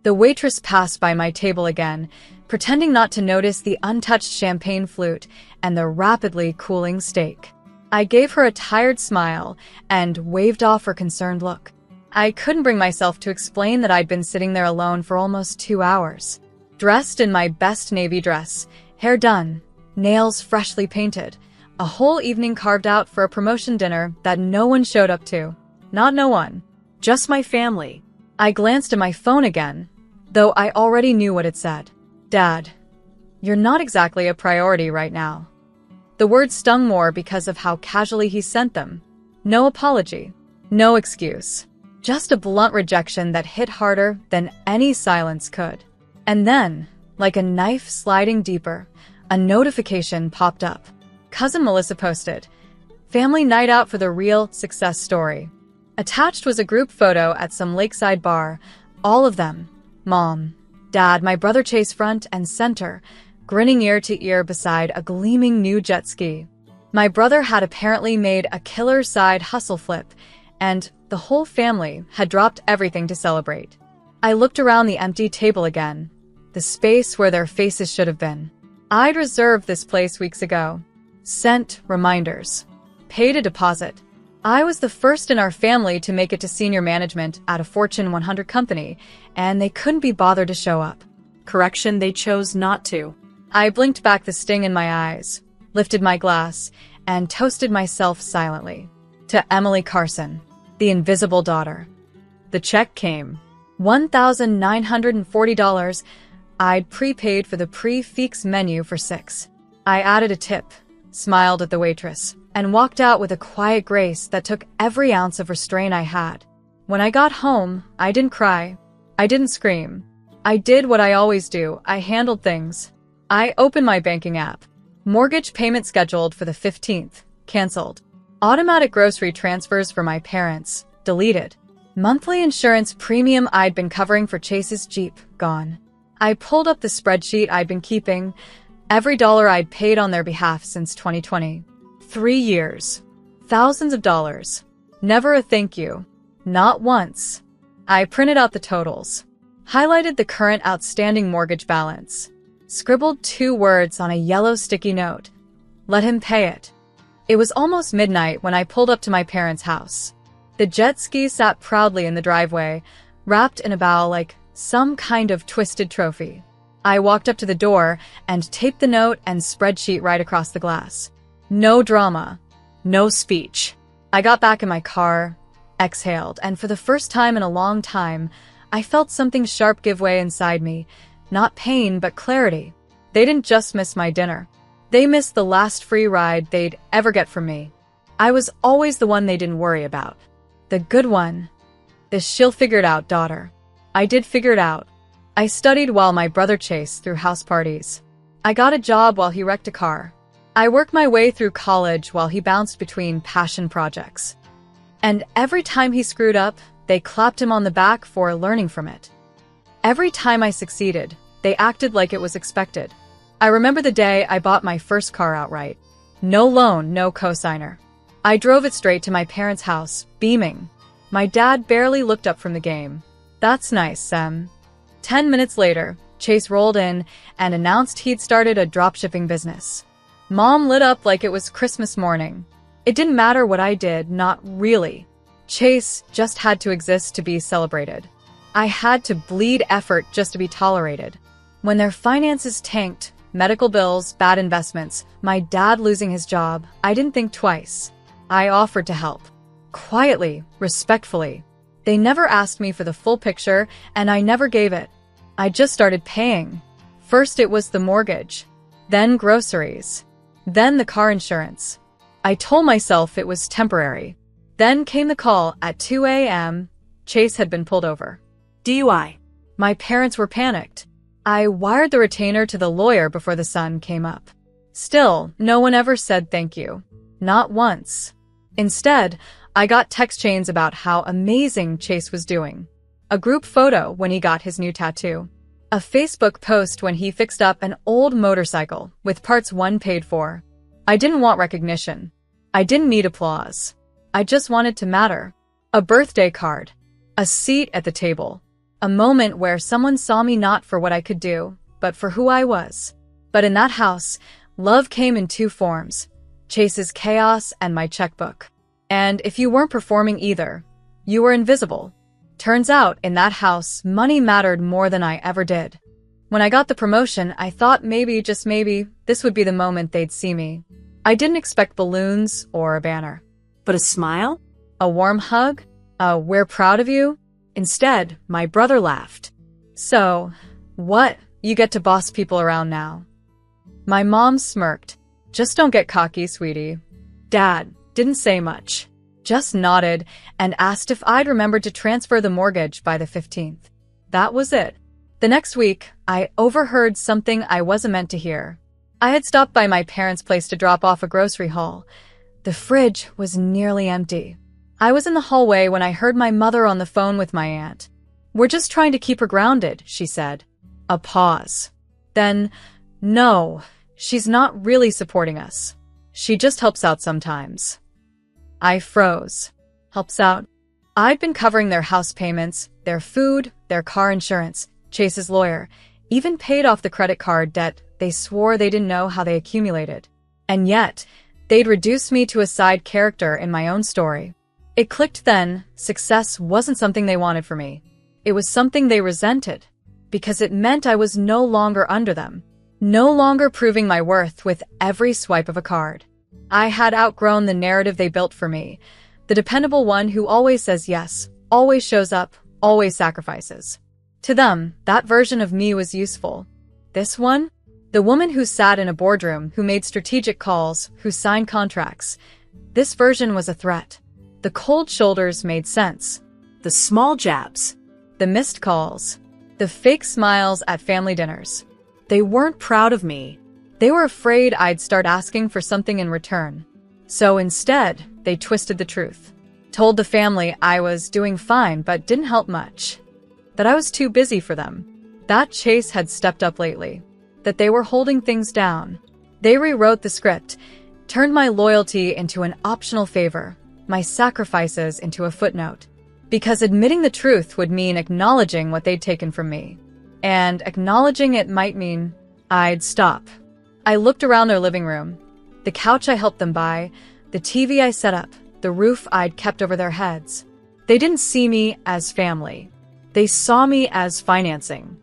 The waitress passed by my table again, pretending not to notice the untouched champagne flute and the rapidly cooling steak. I gave her a tired smile and waved off her concerned look. I couldn't bring myself to explain that I'd been sitting there alone for almost 2 hours. Dressed in my best navy dress, hair done, nails freshly painted, a whole evening carved out for a promotion dinner that no one showed up to. Not no one. Just my family. I glanced at my phone again, though I already knew what it said. Dad, you're not exactly a priority right now. The words stung more because of how casually he sent them. No apology. No excuse. Just a blunt rejection that hit harder than any silence could. And then, like a knife sliding deeper, a notification popped up. Cousin Melissa posted, "Family night out for the real success story." Attached was a group photo at some lakeside bar, all of them. Mom, Dad, my brother Chase front and center, grinning ear to ear beside a gleaming new jet ski. My brother had apparently made a killer side hustle flip, and the whole family had dropped everything to celebrate. I looked around the empty table again, the space where their faces should have been. I'd reserved this place weeks ago. Sent reminders. Paid a deposit. I was the first in our family to make it to senior management at a Fortune 100 company, and they couldn't be bothered to show up. Correction, they chose not to. I blinked back the sting in my eyes, lifted my glass, and toasted myself silently. To Emily Carson, the invisible daughter. The check came. $1,940. I'd prepaid for the prix-fixe menu for 6. I added a tip, smiled at the waitress, and walked out with a quiet grace that took every ounce of restraint I had. When I got home, I didn't cry. I didn't scream. I did what I always do. I handled things. I opened my banking app. Mortgage payment scheduled for the 15th. Canceled. Automatic grocery transfers for my parents. Deleted. Monthly insurance premium I'd been covering for Chase's Jeep. Gone. I pulled up the spreadsheet I'd been keeping. Every dollar I'd paid on their behalf since 2020. 3 years. Thousands of dollars. Never a thank you. Not once. I printed out the totals. Highlighted the current outstanding mortgage balance. Scribbled 2 words on a yellow sticky note. Let him pay it. It was almost midnight when I pulled up to my parents' house. The jet ski sat proudly in the driveway, wrapped in a bow like some kind of twisted trophy. I walked up to the door and taped the note and spreadsheet right across the glass. No drama. No speech. I got back in my car, exhaled, and for the first time in a long time, I felt something sharp give way inside me. Not pain, but clarity. They didn't just miss my dinner. They missed the last free ride they'd ever get from me. I was always the one they didn't worry about. The good one. The she'll figure it out daughter. I did figure it out. I studied while my brother Chase threw house parties. I got a job while he wrecked a car. I worked my way through college while he bounced between passion projects. And every time he screwed up, they clapped him on the back for learning from it. Every time I succeeded, they acted like it was expected. I remember the day I bought my first car outright. No loan, no cosigner. I drove it straight to my parents' house, beaming. My dad barely looked up from the game. That's nice, Sam. 10 minutes later, Chase rolled in and announced he'd started a dropshipping business. Mom lit up like it was Christmas morning. It didn't matter what I did, not really. Chase just had to exist to be celebrated. I had to bleed effort just to be tolerated. When their finances tanked, medical bills, bad investments, my dad losing his job, I didn't think twice. I offered to help. Quietly, respectfully. They never asked me for the full picture, and I never gave it. I just started paying. First it was the mortgage, then groceries, then the car insurance. I told myself it was temporary. Then came the call at 2 a.m. Chase had been pulled over. DUI. My parents were panicked. I wired the retainer to the lawyer before the sun came up. Still, no one ever said thank you. Not once. Instead, I got text chains about how amazing Chase was doing. A group photo when he got his new tattoo. A Facebook post when he fixed up an old motorcycle with parts 1 paid for. I didn't want recognition. I didn't need applause. I just wanted to matter. A birthday card. A seat at the table. A moment where someone saw me not for what I could do, but for who I was. But in that house, love came in two forms: Chase's chaos and my checkbook. And if you weren't performing either, you were invisible. Turns out, in that house, money mattered more than I ever did. When I got the promotion, I thought maybe, just maybe, this would be the moment they'd see me. I didn't expect balloons or a banner. But a smile? A warm hug? We're proud of you? Instead, my brother laughed. So, what? You get to boss people around now. My mom smirked. Just don't get cocky, sweetie. Dad didn't say much, just nodded and asked if I'd remembered to transfer the mortgage by the 15th. That was it. The next week, I overheard something I wasn't meant to hear. I had stopped by my parents' place to drop off a grocery haul. The fridge was nearly empty. I was in the hallway when I heard my mother on the phone with my aunt. "We're just trying to keep her grounded," she said. A pause. Then, "No, she's not really supporting us. She just helps out sometimes." I froze. Helps out? I'd been covering their house payments, their food, their car insurance, Chase's lawyer, even paid off the credit card debt they swore they didn't know how they accumulated. And yet, they'd reduced me to a side character in my own story. It clicked then. Success wasn't something they wanted for me. It was something they resented, because it meant I was no longer under them, no longer proving my worth with every swipe of a card. I had outgrown the narrative they built for me, the dependable one who always says yes, always shows up, always sacrifices. To them, that version of me was useful. This one? The woman who sat in a boardroom, who made strategic calls, who signed contracts. This version was a threat. The cold shoulders made sense. The small jabs. The missed calls. The fake smiles at family dinners. They weren't proud of me. They were afraid I'd start asking for something in return. So instead, they twisted the truth. Told the family I was doing fine but didn't help much. That I was too busy for them. That Chase had stepped up lately. That they were holding things down. They rewrote the script, turned my loyalty into an optional favor, my sacrifices into a footnote. Because admitting the truth would mean acknowledging what they'd taken from me. And acknowledging it might mean I'd stop. I looked around their living room. The couch I helped them buy, the TV I set up, the roof I'd kept over their heads. They didn't see me as family. They saw me as financing.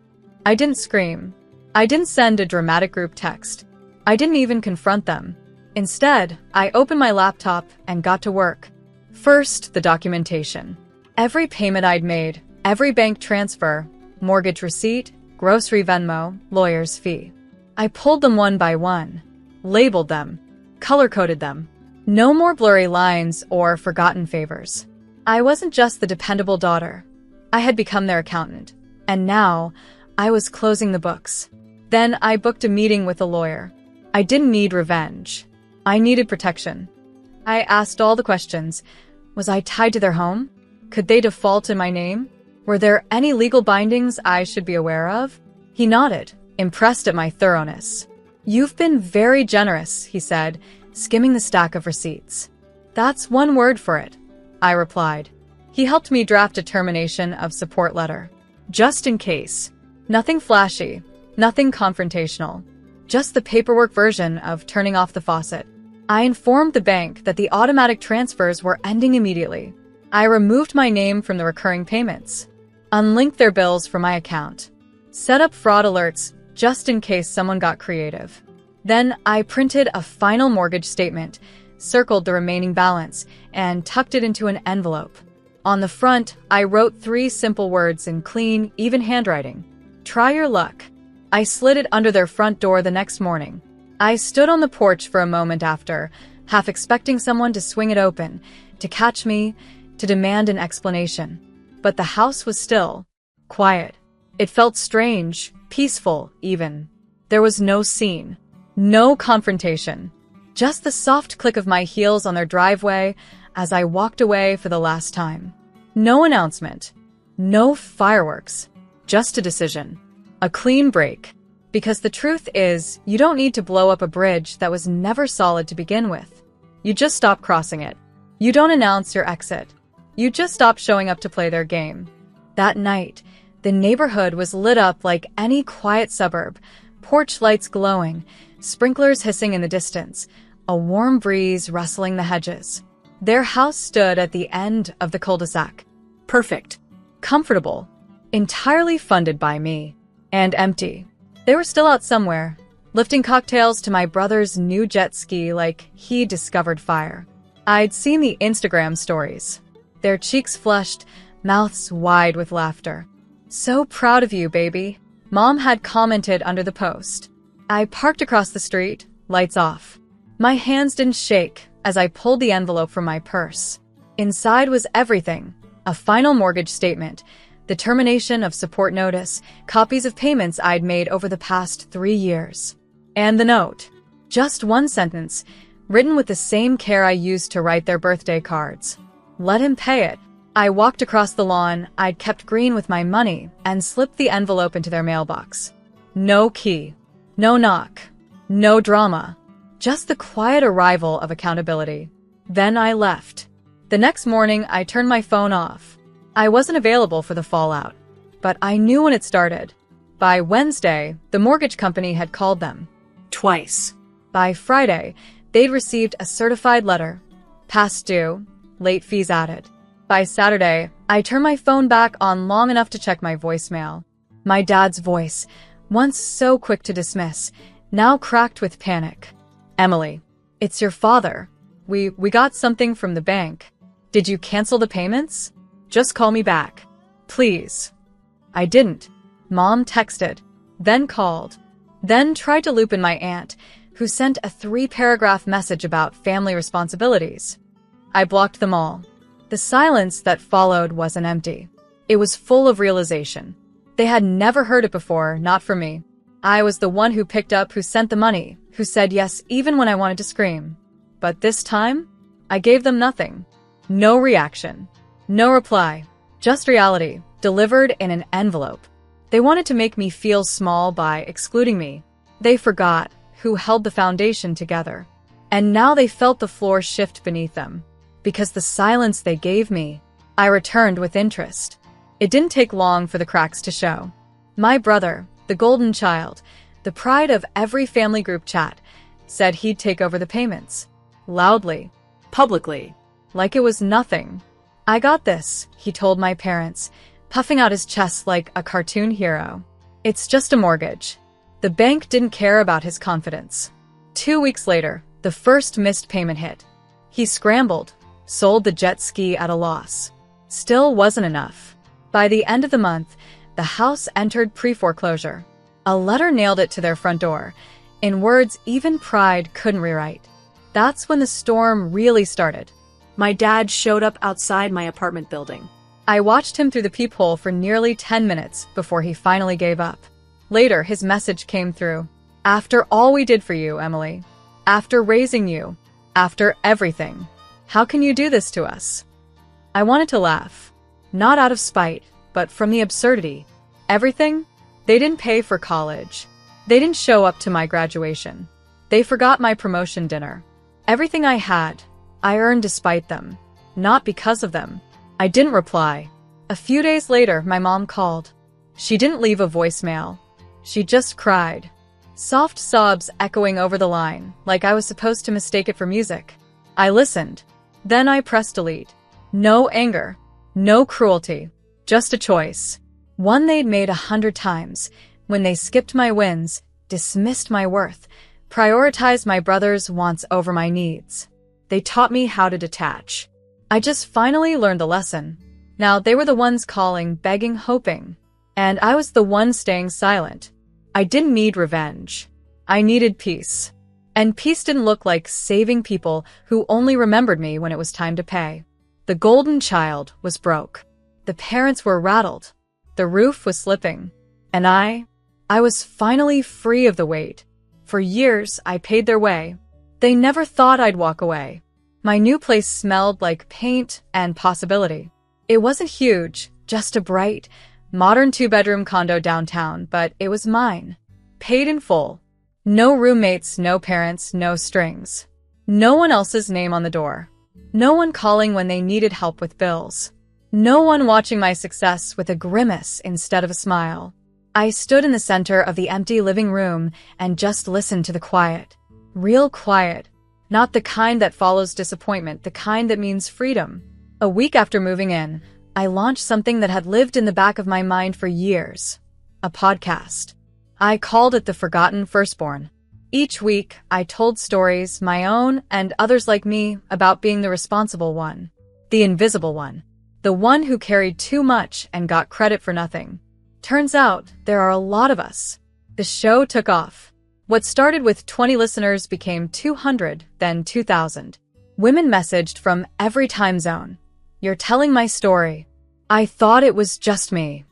I didn't scream. I didn't send a dramatic group text. I didn't even confront them. Instead, I opened my laptop and got to work. First, the documentation. Every payment I'd made, every bank transfer, mortgage receipt, grocery Venmo, lawyer's fee. I pulled them one by one, labeled them, color-coded them. No more blurry lines or forgotten favors. I wasn't just the dependable daughter. I had become their accountant. And now, I was closing the books. Then I booked a meeting with a lawyer. I didn't need revenge. I needed protection. I asked all the questions. Was I tied to their home? Could they default in my name? Were there any legal bindings I should be aware of? He nodded, impressed at my thoroughness. "You've been very generous," he said, skimming the stack of receipts. "That's one word for it," I replied. He helped me draft a termination of support letter. Just in case. Nothing flashy, nothing confrontational. Just the paperwork version of turning off the faucet. I informed the bank that the automatic transfers were ending immediately. I removed my name from the recurring payments. Unlinked their bills from my account. Set up fraud alerts just in case someone got creative. Then I printed a final mortgage statement, circled the remaining balance, and tucked it into an envelope. On the front, I wrote 3 simple words in clean, even handwriting. "Try your luck." I slid it under their front door the next morning. I stood on the porch for a moment after, half expecting someone to swing it open, to catch me, to demand an explanation. But the house was still, quiet. It felt strange, peaceful, even. There was no scene, no confrontation. Just the soft click of my heels on their driveway as I walked away for the last time. No announcement. No fireworks. Just a decision. A clean break. Because the truth is, you don't need to blow up a bridge that was never solid to begin with. You just stop crossing it. You don't announce your exit. You just stop showing up to play their game. That night, The neighborhood was lit up like any quiet suburb, porch lights glowing, sprinklers hissing in the distance, a warm breeze rustling the hedges. Their house stood at the end of the cul-de-sac. Perfect. Comfortable, entirely funded by me, and empty. They were still out somewhere, lifting cocktails to my brother's new jet ski like he discovered fire. I'd seen the Instagram stories. Their cheeks flushed, mouths wide with laughter. "So proud of you, baby," Mom had commented under the post. I parked across the street, lights off. My hands didn't shake as I pulled the envelope from my purse. Inside was everything: a final mortgage statement, the termination of support notice, copies of payments I'd made over the past 3 years. And the note. Just one sentence, written with the same care I used to write their birthday cards. Let him pay it. I walked across the lawn I'd kept green with my money and slipped the envelope into their mailbox. No key. No knock. No drama. Just the quiet arrival of accountability. Then I left. The next morning, I turned my phone off. I wasn't available for the fallout, but I knew when it started. By Wednesday, the mortgage company had called them. Twice. By Friday, they'd received a certified letter. Past due, late fees added. By Saturday, I turned my phone back on long enough to check my voicemail. My dad's voice, once so quick to dismiss, now cracked with panic. "Emily, it's your father. We got something from the bank. Did you cancel the payments? Just call me back. Please." I didn't. Mom texted, then called, then tried to loop in my aunt, who sent a 3-paragraph message about family responsibilities. I blocked them all. The silence that followed wasn't empty. It was full of realization. They had never heard it before, not from me. I was the one who picked up, who sent the money, who said yes even when I wanted to scream. But this time, I gave them nothing. No reaction. No reply. Just reality, delivered in an envelope. They wanted to make me feel small by excluding me. They forgot who held the foundation together. And now they felt the floor shift beneath them. Because the silence they gave me, I returned with interest. It didn't take long for the cracks to show. My brother, the golden child, the pride of every family group chat, said he'd take over the payments. Loudly. Publicly. Like it was nothing. "I got this," he told my parents, puffing out his chest like a cartoon hero. "It's just a mortgage." The bank didn't care about his confidence. 2 weeks later, the first missed payment hit. He scrambled, sold the jet ski at a loss. Still wasn't enough. By the end of the month, the house entered pre-foreclosure. A letter nailed it to their front door, in words even pride couldn't rewrite. That's when the storm really started. My dad showed up outside my apartment building. I watched him through the peephole for nearly 10 minutes before he finally gave up. Later, his message came through. "After all we did for you, Emily. After raising you. After everything. How can you do this to us?" I wanted to laugh. Not out of spite, but from the absurdity. Everything? They didn't pay for college. They didn't show up to my graduation. They forgot my promotion dinner. Everything I had, I earned despite them. Not because of them. I didn't reply. A few days later, my mom called. She didn't leave a voicemail. She just cried. Soft sobs echoing over the line, like I was supposed to mistake it for music. I listened. Then I pressed delete. No anger. No cruelty. Just a choice. One they'd made 100 times, when they skipped my wins, dismissed my worth, prioritized my brother's wants over my needs. They taught me how to detach. I just finally learned the lesson. Now they were the ones calling, begging, hoping. And I was the one staying silent. I didn't need revenge. I needed peace. And peace didn't look like saving people who only remembered me when it was time to pay. The golden child was broke. The parents were rattled. The roof was slipping. And I was finally free of the weight. For years, I paid their way. They never thought I'd walk away. My new place smelled like paint and possibility. It wasn't huge, just a bright, modern 2-bedroom condo downtown, but it was mine. Paid in full. No roommates, no parents, no strings. No one else's name on the door. No one calling when they needed help with bills. No one watching my success with a grimace instead of a smile. I stood in the center of the empty living room and just listened to the quiet. Real quiet. Not the kind that follows disappointment, the kind that means freedom. A week after moving in, I launched something that had lived in the back of my mind for years. A podcast. I called it The Forgotten Firstborn. Each week, I told stories, my own and others like me, about being the responsible one. The invisible one. The one who carried too much and got credit for nothing. Turns out, there are a lot of us. The show took off. What started with 20 listeners became 200, then 2,000. Women messaged from every time zone. You're telling my story. I thought it was just me.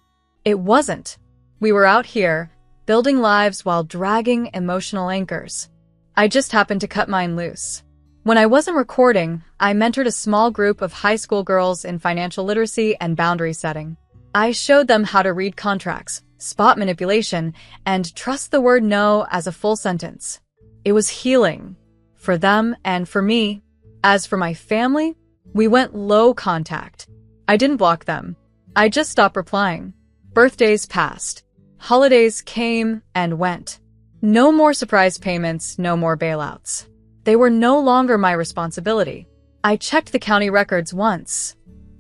It wasn't. We were out here, building lives while dragging emotional anchors. I just happened to cut mine loose. When I wasn't recording, I mentored a small group of high school girls in financial literacy and boundary setting. I showed them how to read contracts, spot manipulation, and trust the word no as a full sentence. It was healing. For them and for me. As for my family, we went low contact. I didn't block them. I just stopped replying. Birthdays passed. Holidays came and went. No more surprise payments, no more bailouts. They were no longer my responsibility. I checked the county records once,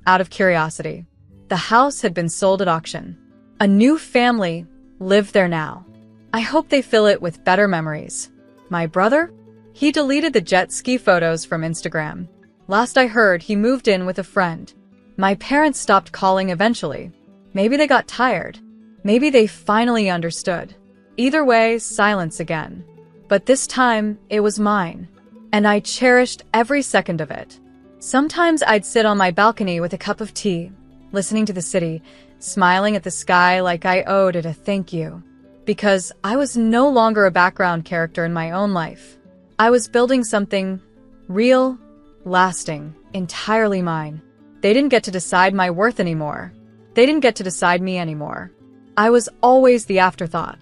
out of curiosity. The house had been sold at auction. A new family lived there now. I hope they fill it with better memories. My brother? He deleted the jet ski photos from Instagram. Last I heard, he moved in with a friend. My parents stopped calling eventually. Maybe they got tired. Maybe they finally understood. Either way, silence again. But this time, it was mine. And I cherished every second of it. Sometimes I'd sit on my balcony with a cup of tea, listening to the city, smiling at the sky like I owed it a thank you. Because I was no longer a background character in my own life. I was building something real, lasting, entirely mine. They didn't get to decide my worth anymore. They didn't get to decide me anymore. I was always the afterthought.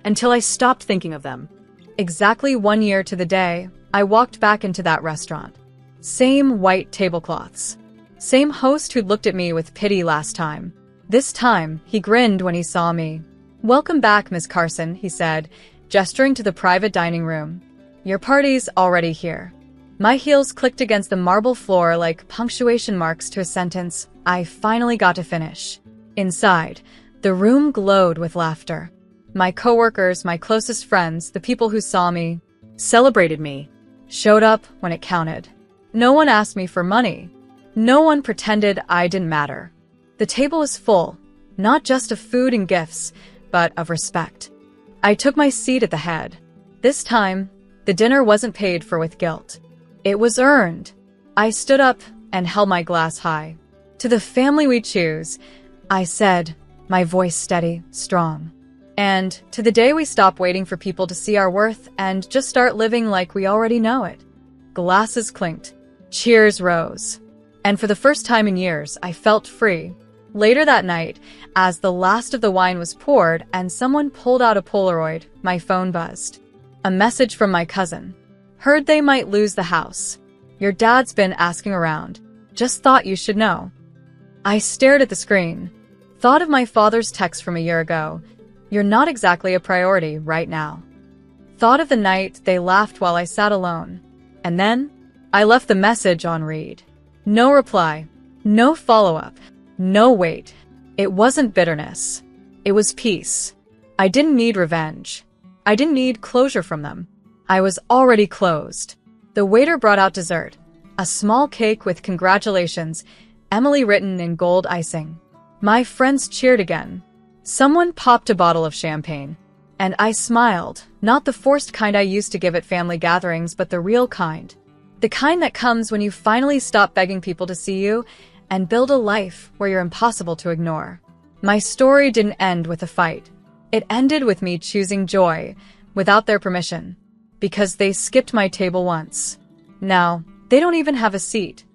Until I stopped thinking of them. Exactly 1 year to the day, I walked back into that restaurant. Same white tablecloths. Same host who'd looked at me with pity last time. This time, he grinned when he saw me. "Welcome back, Ms. Carson," he said, gesturing to the private dining room. "Your party's already here." My heels clicked against the marble floor like punctuation marks to a sentence I finally got to finish. Inside, the room glowed with laughter. My coworkers, my closest friends, the people who saw me, Celebrated me. showed up when it counted. No one asked me for money. No one pretended I didn't matter. The table was full, not just of food and gifts, but of respect. I took my seat at the head. This time, the dinner wasn't paid for with guilt. It was earned. I stood up and held my glass high. "To the family we choose," I said, my voice steady, strong. "And to the day we stop waiting for people to see our worth and just start living like we already know it." Glasses clinked. Cheers rose. And for the first time in years, I felt free. Later that night, as the last of the wine was poured and someone pulled out a Polaroid, my phone buzzed. A message from my cousin. "Heard they might lose the house. Your dad's been asking around. Just thought you should know." I stared at the screen. Thought of my father's text from a year ago. "You're not exactly a priority right now." Thought of the night they laughed while I sat alone. And then, I left the message on read. No reply. No follow-up. No wait. It wasn't bitterness. It was peace. I didn't need revenge. I didn't need closure from them. I was already closed. The waiter brought out dessert. A small cake with congratulations, Emily written in gold icing. My friends cheered again. Someone popped a bottle of champagne. And I smiled, not the forced kind I used to give at family gatherings, but the real kind. The kind that comes when you finally stop begging people to see you and build a life where you're impossible to ignore. My story didn't end with a fight. It ended with me choosing joy, without their permission. Because they skipped my table once. Now, they don't even have a seat.